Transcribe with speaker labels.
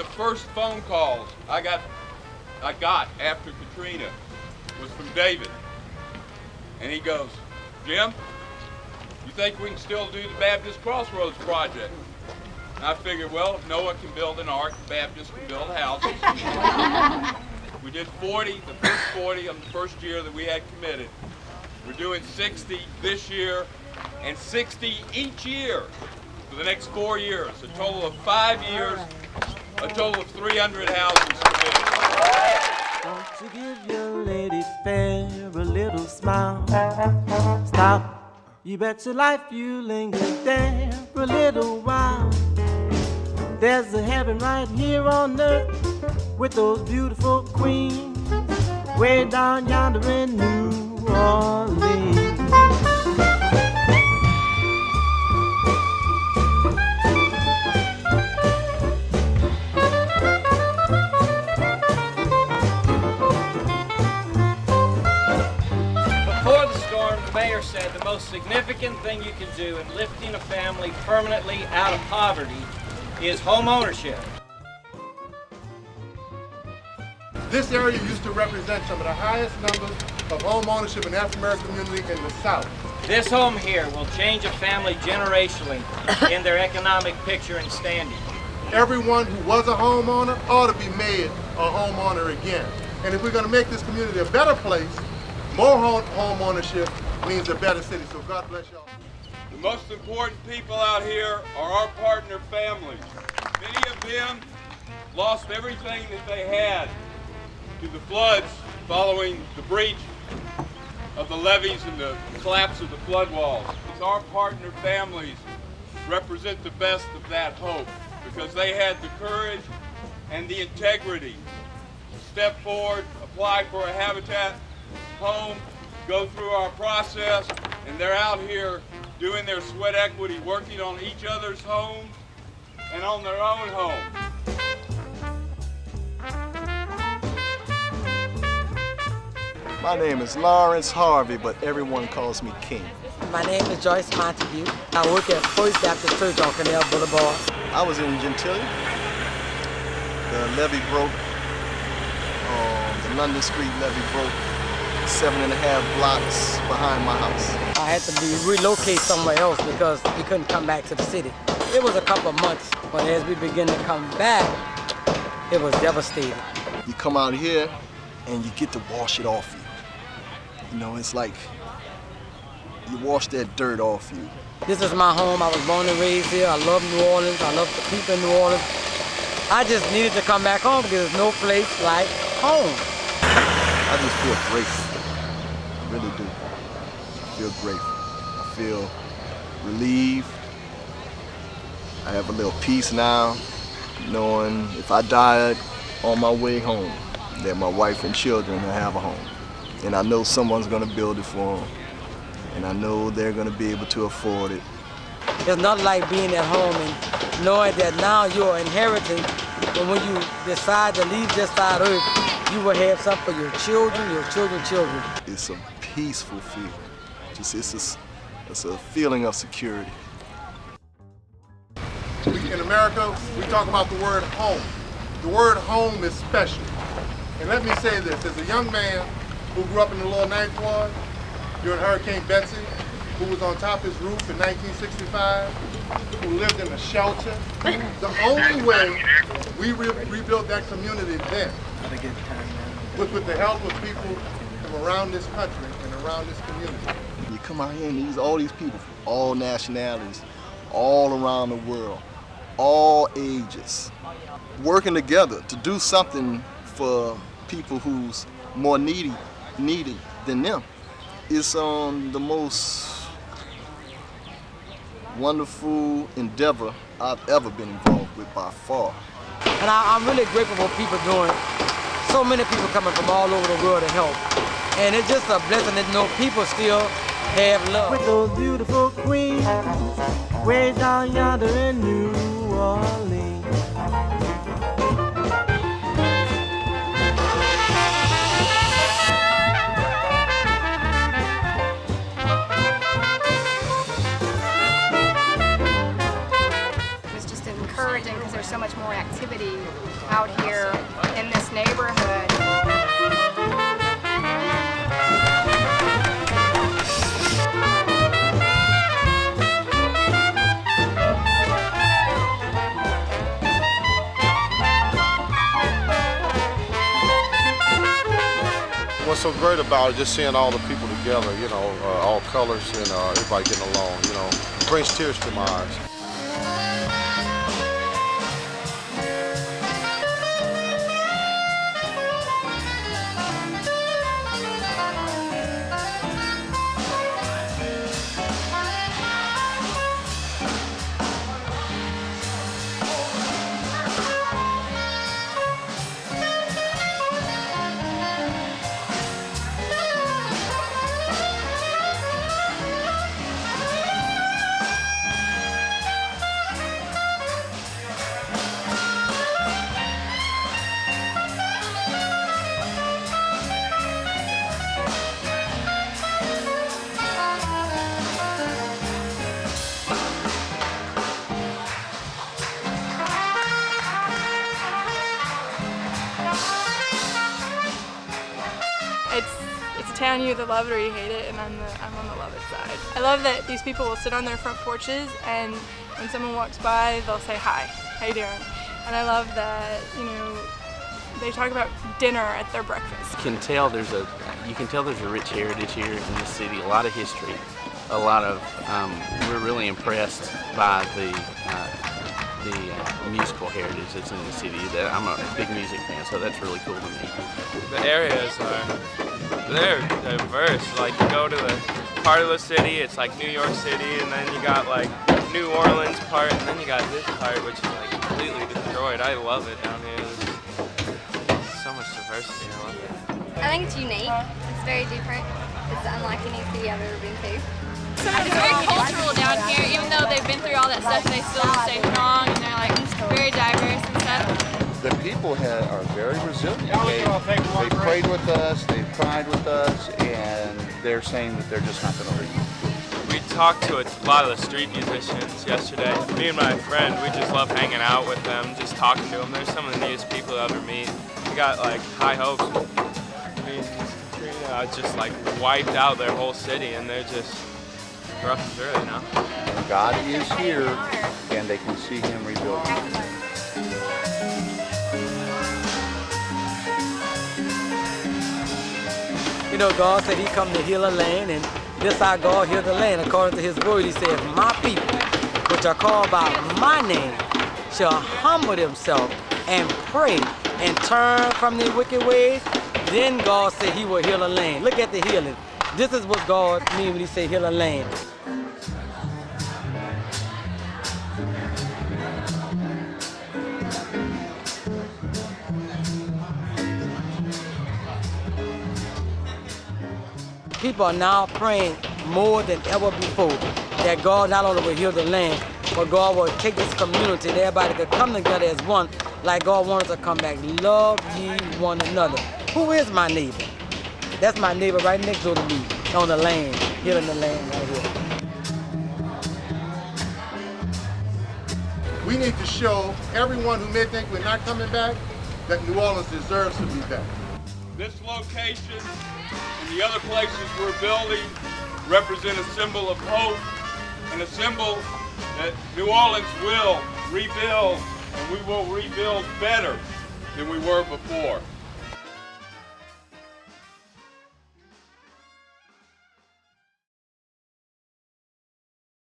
Speaker 1: the first phone calls I got after Katrina was from David. And he goes, "Jim, you think we can still do the Baptist Crossroads project?" And I figured, well, if Noah can build an ark, the Baptists can build houses. We did 40, the first 40 on the first year that we had committed. We're doing 60 this year and 60 each year for the next 4 years. A total of 5 years, a total of 300 houses committed.
Speaker 2: Won't you give your lady fair a little smile? Stop, you bet your life you linger there for a little while. There's a heaven right here on earth with those beautiful queens way down yonder in New Orleans.
Speaker 3: Before the storm, the mayor said the most significant thing you can do in lifting a family permanently out of poverty is home ownership.
Speaker 4: This area used to represent some of the highest numbers of home ownership in the African American community in the South.
Speaker 3: This home here will change a family generationally in their economic picture and standing.
Speaker 4: Everyone who was a homeowner ought to be made a homeowner again. And if we're going to make this community a better place, more home ownership means a better city. So God bless y'all.
Speaker 1: The most important people out here are our partner families. Many of them lost everything that they had to the floods following the breach of the levees and the collapse of the flood walls. Our partner families represent the best of that hope because they had the courage and the integrity to step forward, apply for a habitat home, go through our process, and they're out here doing their sweat equity, working on each other's homes and on their own home.
Speaker 5: My name is Lawrence Harvey, but everyone calls me King.
Speaker 6: My name is Joyce Montague. I work at First Baptist Church on Canal Boulevard.
Speaker 5: I was in Gentilly. The levee broke. The London Street levee broke 7.5 blocks behind my house.
Speaker 6: I had to be relocated somewhere else because we couldn't come back to the city. It was a couple of months, but as we began to come back, it was devastating.
Speaker 5: You come out here and you get to wash it off you. You know, it's like you wash that dirt off you.
Speaker 6: This is my home. I was born and raised here. I love New Orleans. I love the people in New Orleans. I just needed to come back home because there's no place like home.
Speaker 5: I just feel grateful. I really do. I feel grateful. I feel relieved. I have a little peace now, knowing if I died on my way home, that my wife and children will have a home. And I know someone's gonna build it for them. And I know they're gonna be able to afford it.
Speaker 6: It's not like being at home and knowing that now you're inheriting, but when you decide to leave this side of earth, you will have something for your children, your children's children.
Speaker 5: It's a peaceful feeling. It's a feeling of security.
Speaker 4: In America, we talk about the word home. The word home is special. And let me say this, as a young man who grew up in the Lower Ninth Ward during Hurricane Betsy, who was on top of his roof in 1965, who lived in a shelter, the only way we rebuilt that community then was with the help of people from around this country and around this community.
Speaker 5: You come out here and all these people from all nationalities, all around the world, all ages, working together to do something for people who's more needy than them. It's the most wonderful endeavor I've ever been involved with by far.
Speaker 6: And I'm really grateful for people doing, so many people coming from all over the world to help. And it's just a blessing to know people still have love.
Speaker 2: With those beautiful queens way down yonder in New Orleans.
Speaker 7: It was just encouraging because there's so much more activity out here in this neighborhood.
Speaker 8: What's so great about it, just seeing all the people together, you know, all colors and everybody getting along, you know, brings tears to my eyes.
Speaker 9: It's a town you either love it or you hate it, and I'm on the love it side. I love that these people will sit on their front porches, and when someone walks by, they'll say hi, how you doing? And I love that, you know, they talk about dinner at their breakfast.
Speaker 10: You can tell there's a rich heritage here in the city, a lot of history, a lot of. We're really impressed by the musical heritage that's in the city. That I'm a big music fan, so that's really cool to me.
Speaker 11: The areas they're diverse. Like you go to the part of the city, it's like New York City, and then you got like New Orleans part, and then you got this part, which is like completely destroyed. I love it down here. There's so much diversity. I love it.
Speaker 12: I think it's unique. It's very different. It's unlike any city I've ever been to.
Speaker 13: It's very cultural down here, even though they've been through all that stuff, they still stay strong and they're like very diverse and stuff.
Speaker 14: The people are very resilient. They prayed with us, they cried with us, and they're saying that they're just not going to leave.
Speaker 11: We talked to a lot of the street musicians yesterday. Me and my friend, we just love hanging out with them, just talking to them. They're some of the neatest people you'll ever meet. We got like high hopes. I mean, Katrina just like wiped out their whole city, and they're just rough through it, you know?
Speaker 14: God is here, and they can see Him rebuilding.
Speaker 6: You know, God said He come to heal a land, and this our God heal the land. According to His word, He said, my people, which are called by my name, shall humble themselves and pray and turn from their wicked ways. Then God said He will heal a land. Look at the healing. This is what God means when He say heal a land. People are now praying more than ever before that God not only will heal the land, but God will take this community and everybody could come together as one, like God wants us to come back. Love ye one another. Who is my neighbor? That's my neighbor right next door to me, on the land, healing the land right here.
Speaker 4: We need to show everyone who may think we're not coming back that New Orleans deserves to be back.
Speaker 1: This location and the other places we're building represent a symbol of hope and a symbol that New Orleans will rebuild, and we will rebuild better than we were before.